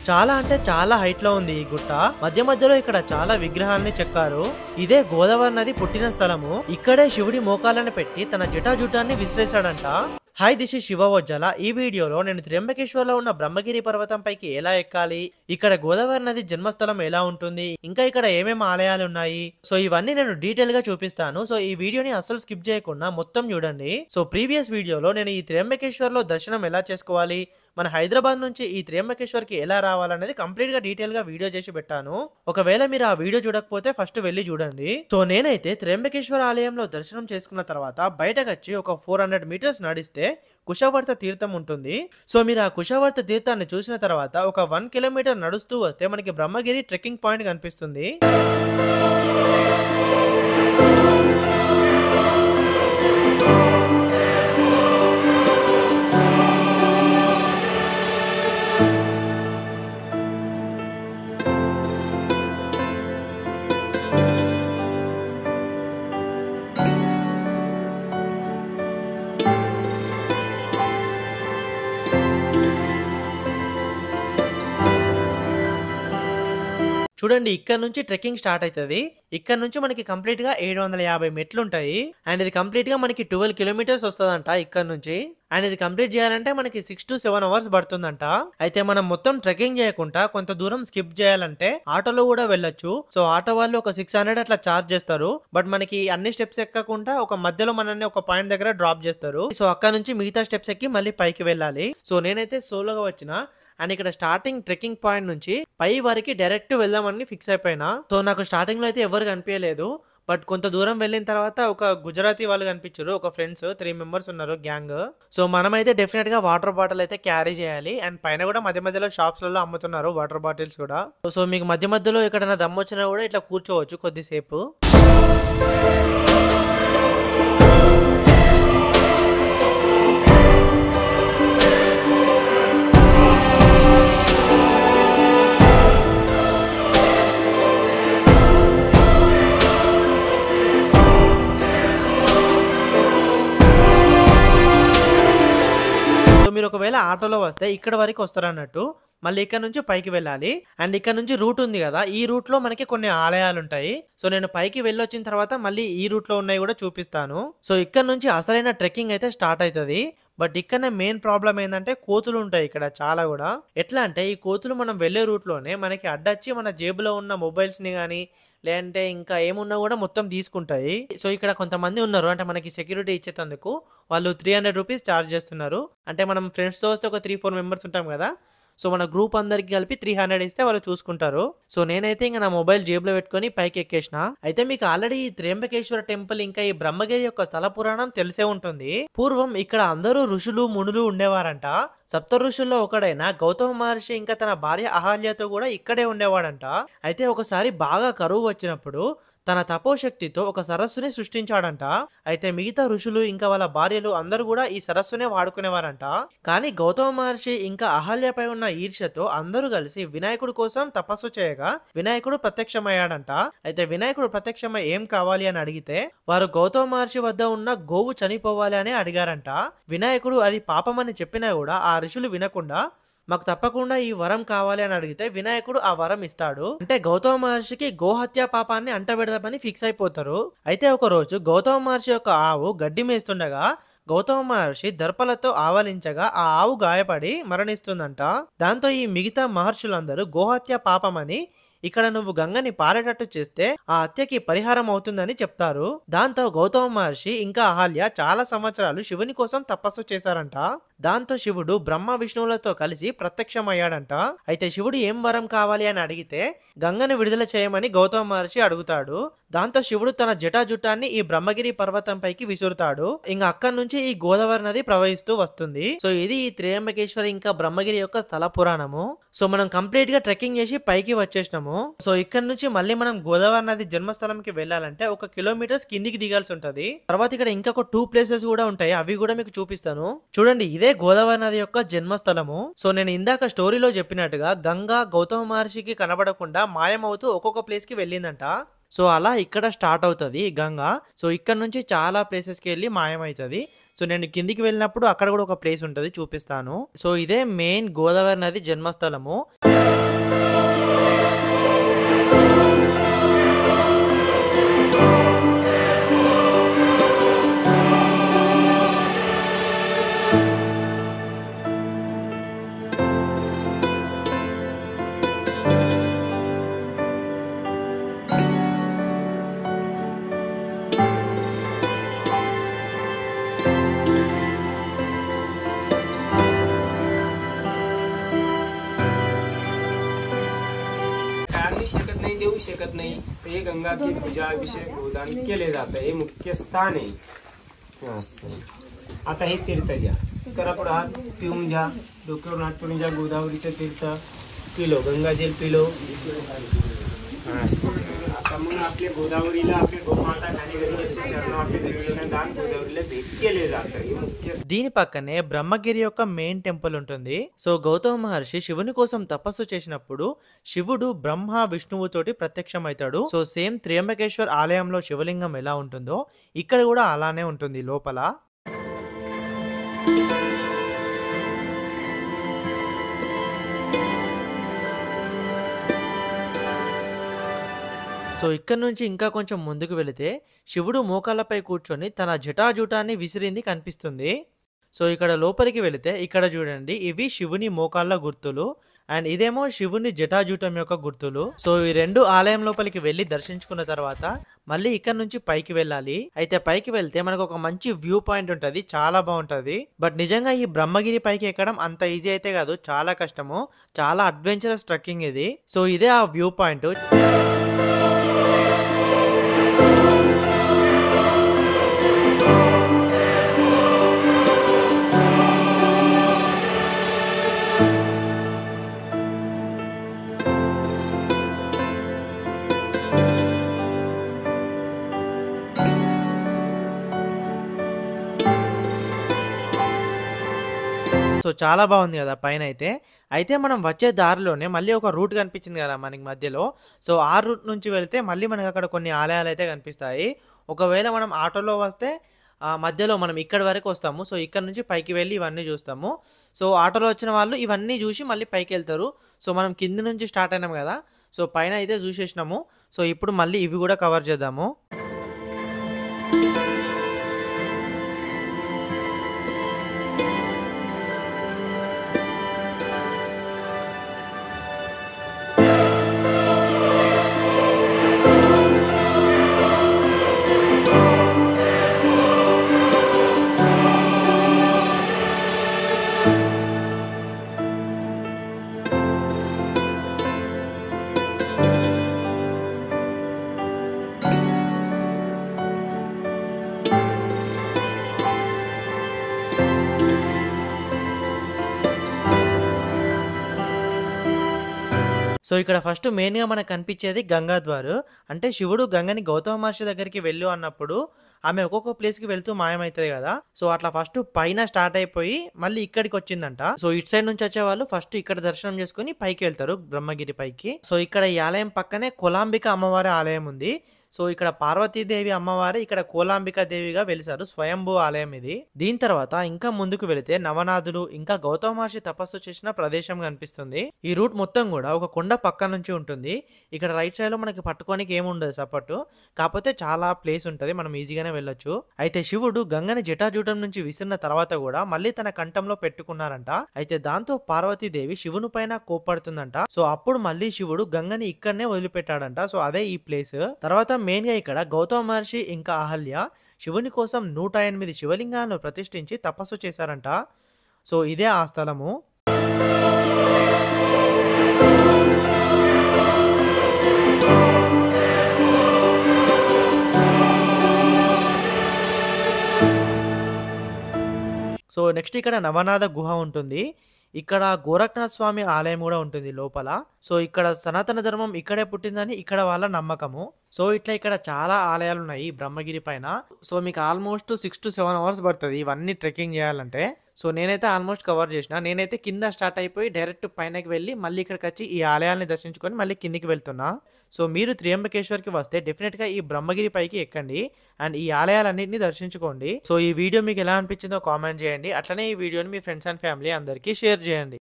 చాలా అంటే చాలా హైట్ లో ఉంది ఈ గుట్ట. మధ్య మధ్యలో ఇక్కడ చాలా విగ్రహాలని చెక్కారు. ఇదే గోదావరి నది పుట్టిన స్థలము. ఇక్కడే శివుడి మోకాలను పెట్టి తన జటాజుటాన్ని విసిరేశాడంట. Hi, this is Shiva Vajjala. ఈ వీడియోలో నేను త్ర్యంబకేశ్వర్లో ఉన్న బ్రహ్మగిరి పర్వతం పైకి ఎలా ఎక్కాలి, ఇక్కడ గోదావరి నది జన్మస్థలం ఎలా ఉంటుంది, ఇంకా ఇక్కడ ఏమేమి ఆలయాలు ఉన్నాయి, సో ఇవన్నీ నేను డీటెయిల్ గా చూపిస్తాను. సో ఈ వీడియోని అసలు స్కిప్ చేయకుండా మొత్తం చూడండి. సో ప్రీవియస్ వీడియోలో నేను ఈ త్ర్యంబకేశ్వర్లో దర్శనం ఎలా చేసుకోవాలి, మన హైదరాబాద్ నుంచి ఈ త్ర్యంబకేశ్వర్ కి ఎలా రావాలనేది కంప్లీట్ గా డీటెయిల్ గా వీడియో చేసి పెట్టాను. ఒకవేళ మీరు ఆ వీడియో చూడకపోతే ఫస్ట్ వెళ్ళి చూడండి. సో నేనైతే త్ర్యంబకేశ్వర ఆలయంలో దర్శనం చేసుకున్న తర్వాత బయటకు వచ్చి ఒక 400 మీటర్స్ నడిస్తే కుశవర్త తీర్థం ఉంటుంది. సో మీరు ఆ కుశవర్త తీర్థాన్ని చూసిన తర్వాత ఒక 1 కిలోమీటర్ నడుస్తూ వస్తే మనకి బ్రహ్మగిరి ట్రెక్కింగ్ పాయింట్ కనిపిస్తుంది. చూడండి, ఇక్కడ నుంచి ట్రెక్కింగ్ స్టార్ట్ అవుతుంది. ఇక్కడ నుంచి మనకి కంప్లీట్ గా 750 మెట్లు ఉంటాయి. అండ్ ఇది కంప్లీట్ గా మనకి 12 కిలోమీటర్స్ వస్తుందంట ఇక్కడ నుంచి. అండ్ ఇది కంప్లీట్ చేయాలంటే మనకి 6 to 7 అవర్స్ పడుతుందంట. అయితే మనం మొత్తం ట్రెక్కింగ్ చేయకుండా కొంత దూరం స్కిప్ చేయాలంటే ఆటోలో కూడా వెళ్ళొచ్చు. సో ఆటో వాళ్ళు ఒక 600 అట్లా చార్జ్ చేస్తారు. బట్ మనకి అన్ని స్టెప్స్ ఎక్కకుండా ఒక మధ్యలో మనల్ని ఒక పాయింట్ దగ్గర డ్రాప్ చేస్తారు. సో అక్కడ నుంచి మిగతా స్టెప్స్ ఎక్కి మళ్ళీ పైకి వెళ్ళాలి. సో నేనైతే సోలోగా వచ్చిన అండ్ ఇక్కడ స్టార్టింగ్ ట్రెక్కింగ్ పాయింట్ నుంచి పై వరకు డైరెక్ట్ వెళ్దామని ఫిక్స్ అయిపోయినా. సో నాకు స్టార్టింగ్ లో అయితే ఎవరు కనిపించలేదు. బట్ కొంత దూరం వెళ్ళిన తర్వాత ఒక గుజరాతీ వాళ్ళు కనిపించారు. ఒక ఫ్రెండ్స్ 3 మెంబర్స్ ఉన్నారు గ్యాంగ్. సో మనమైతే డెఫినెట్ గా వాటర్ బాటిల్ అయితే క్యారీ చేయాలి. అండ్ పైన కూడా మధ్య మధ్యలో షాప్స్ లలో అమ్ముతున్నారు వాటర్ బాటిల్స్ కూడా. సో మీకు మధ్య మధ్యలో ఎక్కడైనా దమ్ము వచ్చినా కూడా ఇట్లా కూర్చోవచ్చు కొద్దిసేపు. మీరు ఒకవేళ ఆటోలో వస్తే ఇక్కడ వరకు వస్తారన్నట్టు. మళ్ళీ ఇక్కడ నుంచి పైకి వెళ్ళాలి. అండ్ ఇక్కడ నుంచి రూట్ ఉంది కదా, ఈ రూట్ లో మనకి కొన్ని ఆలయాలు ఉంటాయి. సో నేను పైకి వెళ్ళొచ్చిన తర్వాత మళ్ళీ ఈ రూట్ లో ఉన్నాయి కూడా చూపిస్తాను. సో ఇక్కడ నుంచి అసలైన ట్రెక్కింగ్ అయితే స్టార్ట్ అవుతుంది. బట్ ఇక్కడ మెయిన్ ప్రాబ్లం ఏంటంటే కోతులు ఉంటాయి ఇక్కడ చాలా కూడా. ఎట్లా అంటే ఈ కోతులు మనం వెళ్లే రూట్ లోనే మనకి అడ్డొచ్చి మన జేబులో ఉన్న మొబైల్స్ ని గానీ లేదంటే ఇంకా ఏమున్నా కూడా మొత్తం తీసుకుంటాయి. సో ఇక్కడ కొంతమంది ఉన్నారు అంటే మనకి సెక్యూరిటీ ఇచ్చేందుకు వాళ్ళు 300 రూపీస్ ఛార్జ్ చేస్తున్నారు. అంటే మనం ఫ్రెండ్స్తో వస్తే ఒక 3-4 మెంబర్స్ ఉంటాం కదా. సో మన గ్రూప్ అందరికి కలిపి 300 ఇస్తే వాళ్ళు చూసుకుంటారు. సో నేనైతే ఇంకా నా మొబైల్ జేబులో పెట్టుకొని పైకి ఎక్కేసిన. అయితే మీకు ఆల్రెడీ ఈ త్ర్యంబకేశ్వర టెంపుల్ ఇంకా ఈ బ్రహ్మగిరి యొక్క స్థల పురాణం తెలిసే ఉంటుంది. పూర్వం ఇక్కడ అందరూ ఋషులు మునులు ఉండేవారంట. సప్త ఋషుల్లో ఒకడైన గౌతమ మహర్షి ఇంకా తన భార్య అహల్యతో కూడా ఇక్కడే ఉండేవాడంట. అయితే ఒకసారి బాగా కరువు వచ్చినప్పుడు తన తపోశక్తితో ఒక సరస్సుని సృష్టించాడంట. అయితే మిగతా ఋషులు ఇంకా వాళ్ళ భార్యలు అందరూ కూడా ఈ సరస్సునే వాడుకునేవారంట. కానీ గౌతమ మహర్షి ఇంకా అహల్యపై ఉన్న ఈర్ష్యతో అందరూ కలిసి వినాయకుడి కోసం తపస్సు చేయగా వినాయకుడు ప్రత్యక్షమయ్యాడంట. అయితే వినాయకుడు ప్రత్యక్షమై ఏం కావాలి అని అడిగితే వారు గౌతమ మహర్షి వద్ద ఉన్న గోవు చనిపోవాలి అని అడిగారంట. వినాయకుడు అది పాపమని చెప్పినా కూడా ఆ ఋషులు వినకుండా మాకు తప్పకుండా ఈ వరం కావాలి అని అడిగితే వినాయకుడు ఆ వరం ఇస్తాడు. అంటే గౌతమ మహర్షికి గోహత్య పాపాన్ని అంటబెడదామని ఫిక్స్ అయిపోతారు. అయితే ఒక రోజు గౌతమ మహర్షి యొక్క ఆవు గడ్డి మేస్తుండగా గౌతమ మహర్షి దర్పలతో ఆవలించగా ఆ ఆవు గాయపడి మరణిస్తుందంట. దాంతో ఈ మిగతా మహర్షులందరూ గోహత్య పాపమని ఇక్కడ నువ్వు గంగని పారేటట్టు చేస్తే ఆ హత్యకి పరిహారం అవుతుందని చెప్తారు. దాంతో గౌతమ మహర్షి ఇంకా అహల్య చాలా సంవత్సరాలు శివుని కోసం తపస్సు చేశారంట. దాంతో శివుడు బ్రహ్మ విష్ణువులతో కలిసి ప్రత్యక్షమయ్యాడంట. అయితే శివుడు ఏం వరం కావాలి అని అడిగితే గంగను విడుదల చేయమని గౌతమ మహర్షి అడుగుతాడు. దాంతో శివుడు తన జటాజుటాన్ని ఈ బ్రహ్మగిరి పర్వతం పైకి విసురుతాడు. ఇంకా అక్కడి నుంచి ఈ గోదావరి నది ప్రవహిస్తూ వస్తుంది. సో ఇది ఈ త్ర్యంబకేశ్వర ఇంకా బ్రహ్మగిరి యొక్క స్థల పురాణము. సో మనం కంప్లీట్ గా ట్రెక్కింగ్ చేసి పైకి వచ్చేసినాము. సో ఇక్కడ నుంచి మళ్ళీ మనం గోదావరి నది జన్మస్థలంకి వెళ్ళాలంటే 1 కిలోమీటర్స్ కిందికి దిగాల్సి ఉంటది. తర్వాత ఇక్కడ ఇంకొక 2 ప్లేసెస్ కూడా ఉంటాయి, అవి కూడా మీకు చూపిస్తాను. చూడండి, ఇదే గోదావరి నది యొక్క జన్మస్థలము. సో నేను ఇందాక స్టోరీలో చెప్పినట్టుగా గంగా గౌతమ మహర్షికి కనబడకుండా మాయమవుతూ ఒక్కొక్క ప్లేస్ కి వెళ్ళిందంట. సో అలా ఇక్కడ స్టార్ట్ అవుతుంది గంగా. సో ఇక్కడ నుంచి చాలా ప్లేసెస్కి వెళ్ళి మాయమవుతుంది. సో నేను కిందికి వెళ్ళినప్పుడు అక్కడ కూడా ఒక ప్లేస్ ఉంటది, చూపిస్తాను. సో ఇదే మెయిన్ గోదావరి నది జన్మస్థలము. शकत नाही, देऊ शकत नाही. तर हे गंगा की पूजा अभिषेक गोदान केले जातं. हे मुख्य स्थान आहे. आता हे तीर्थ घ्या, करा पुढे हात पिऊन घ्या, डोक्यावरून हात पिऊन घ्या. गोदावरीचं तीर्थ पिलो, गंगाजल पिलो. आता मग आपल्या गोदावरीला आपल्या गोमाता खाली गणेशच्या चरणं आपले दक्षिणदान गोदावरीला भेट केले जातं. हे मुख्य. దీని పక్కనే బ్రహ్మగిరి యొక్క మెయిన్ టెంపుల్ ఉంటుంది. సో గౌతమ మహర్షి శివుని కోసం తపస్సు చేసినప్పుడు శివుడు బ్రహ్మ విష్ణువు తోటి ప్రత్యక్షమవుతాడు. సో సేమ్ త్రియంబకేశ్వర్ ఆలయంలో శివలింగం ఎలా ఉంటుందో ఇక్కడ కూడా అలానే ఉంటుంది లోపల. సో ఇక్కడ నుంచి ఇంకా కొంచెం ముందుకు వెళితే శివుడు మోకాళ్ళపై కూర్చొని తన జటాజూటాన్ని విసిరింది కనిపిస్తుంది. సో ఇక్కడ లోపలికి వెళితే ఇక్కడ చూడండి, ఇవి శివుని మోకాళ్ళ గుర్తులు అండ్ ఇదేమో శివుని జటాజూటం యొక్క గుర్తులు. సో ఈ రెండు ఆలయం లోపలికి వెళ్ళి దర్శించుకున్న తర్వాత మళ్ళీ ఇక్కడ నుంచి పైకి వెళ్ళాలి. అయితే పైకి వెళ్తే మనకు ఒక మంచి వ్యూ పాయింట్ ఉంటుంది, చాలా బాగుంటది. బట్ నిజంగా ఈ బ్రహ్మగిరి పైకి ఎక్కడం అంత ఈజీ అయితే కాదు, చాలా కష్టము, చాలా అడ్వెంచరస్ ట్రెక్కింగ్ ఇది. సో ఇదే ఆ వ్యూ పాయింట్. సో చాలా బాగుంది కదా పైన అయితే. అయితే మనం వచ్చే దారిలోనే మళ్ళీ ఒక రూట్ కనిపించింది కదా మనకి మధ్యలో. సో ఆ రూట్ నుంచి వెళ్తే మళ్ళీ మనకు అక్కడ కొన్ని ఆలయాలు అయితే కనిపిస్తాయి. ఒకవేళ మనం ఆటోలో వస్తే మధ్యలో మనం ఇక్కడి వరకు వస్తాము. సో ఇక్కడ నుంచి పైకి వెళ్ళి ఇవన్నీ చూస్తాము. సో ఆటోలో వచ్చిన వాళ్ళు ఇవన్నీ చూసి మళ్ళీ పైకి వెళ్తారు. సో మనం కింది నుంచి స్టార్ట్ అయినాం కదా, సో పైన అయితే చూసేసినాము. సో ఇప్పుడు మళ్ళీ ఇవి కూడా కవర్ చేద్దాము. సో ఇక్కడ ఫస్ట్ మెయిన్గా మనకు కనిపించేది గంగా ద్వారు. అంటే శివుడు గంగని గౌతమ మహర్షి దగ్గరికి వెళ్ళు అన్నప్పుడు ఆమె ఒక్కొక్క ప్లేస్కి వెళ్తూ మాయమవుతుంది కదా. సో అట్లా ఫస్ట్ పైన స్టార్ట్ అయిపోయి మళ్ళీ ఇక్కడికి వచ్చిందంట. సో ఇటు సైడ్ నుంచి వచ్చే వాళ్ళు ఫస్ట్ ఇక్కడ దర్శనం చేసుకుని పైకి వెళ్తారు బ్రహ్మగిరి పైకి. సో ఇక్కడ ఈ ఆలయం పక్కనే కొలాంబిక అమ్మవారి ఆలయం ఉంది. సో ఇక్కడ పార్వతీదేవి అమ్మవారి, ఇక్కడ కోలాంబికా దేవిగా వెలిసారు, స్వయంభూ ఆలయం ఇది. దీని తర్వాత ఇంకా ముందుకు వెళితే నవనాథులు ఇంకా గౌతమ మహర్షి తపస్సు చేసిన ప్రదేశం కనిపిస్తుంది. ఈ రూట్ మొత్తం కూడా ఒక కొండ పక్క నుంచి ఉంటుంది. ఇక్కడ రైట్ సైడ్ లో మనకి పట్టుకోనికి ఏముండదు సపోర్ట్, కాకపోతే చాలా ప్లేస్ ఉంటది, మనం ఈజీగానే వెళ్ళొచ్చు. అయితే శివుడు గంగని జటాజూటం నుంచి విసిరిన తర్వాత కూడా మళ్ళీ తన కంఠంలో పెట్టుకున్నారంట. అయితే దాంతో పార్వతీదేవి శివుని పైన కోప్పడుతుందంట. సో అప్పుడు మళ్ళీ శివుడు గంగని ఇక్కడనే వదిలిపెట్టాడంట. సో అదే ఈ ప్లేస్. తర్వాత మెయిన్ గా ఇక్కడ గౌతమ మహర్షి ఇంకా అహల్య శివుని కోసం 108 శివలింగాలను ప్రతిష్ఠించి తపస్సు చేశారంట. సో ఇదే ఆ స్థలము. సో నెక్స్ట్ ఇక్కడ నవనాథ గుహ ఉంటుంది. ఇక్కడ గోరఖ్నాథ్ స్వామి ఆలయం కూడా ఉంటుంది లోపల. సో ఇక్కడ సనాతన ధర్మం ఇక్కడే పుట్టిందని ఇక్కడ వాళ్ళ నమ్మకము. సో ఇట్లా ఇక్కడ చాలా ఆలయాలు ఉన్నాయి బ్రహ్మగిరి పైన. సో మీకు ఆల్మోస్ట్ 6 to 7 hours పడుతుంది ఇవన్నీ ట్రెక్కింగ్ చేయాలంటే. సో నేనైతే ఆల్మోస్ట్ కవర్ చేసిన. నేనైతే కింద స్టార్ట్ అయిపోయి డైరెక్ట్ పైనకి వెళ్ళి మళ్ళీ ఇక్కడికొచ్చి ఈ ఆలయాల్ని దర్శించుకొని మళ్ళీ కిందికి వెళ్తున్నా. సో మీరు త్రియంబకేశ్వర్‌కి వస్తే డెఫినిట్‌గా ఈ బ్రహ్మగిరి పైకి ఎక్కండి. అండ్ ఈ ఆలయాలన్నిటిని దర్శించుకోండి. సో ఈ వీడియో మీకు ఎలా అనిపించిందో కామెంట్ చేయండి. అట్లనే ఈ వీడియోని మీ ఫ్రెండ్స్ అండ్ ఫ్యామిలీ అందరికీ షేర్ చేయండి.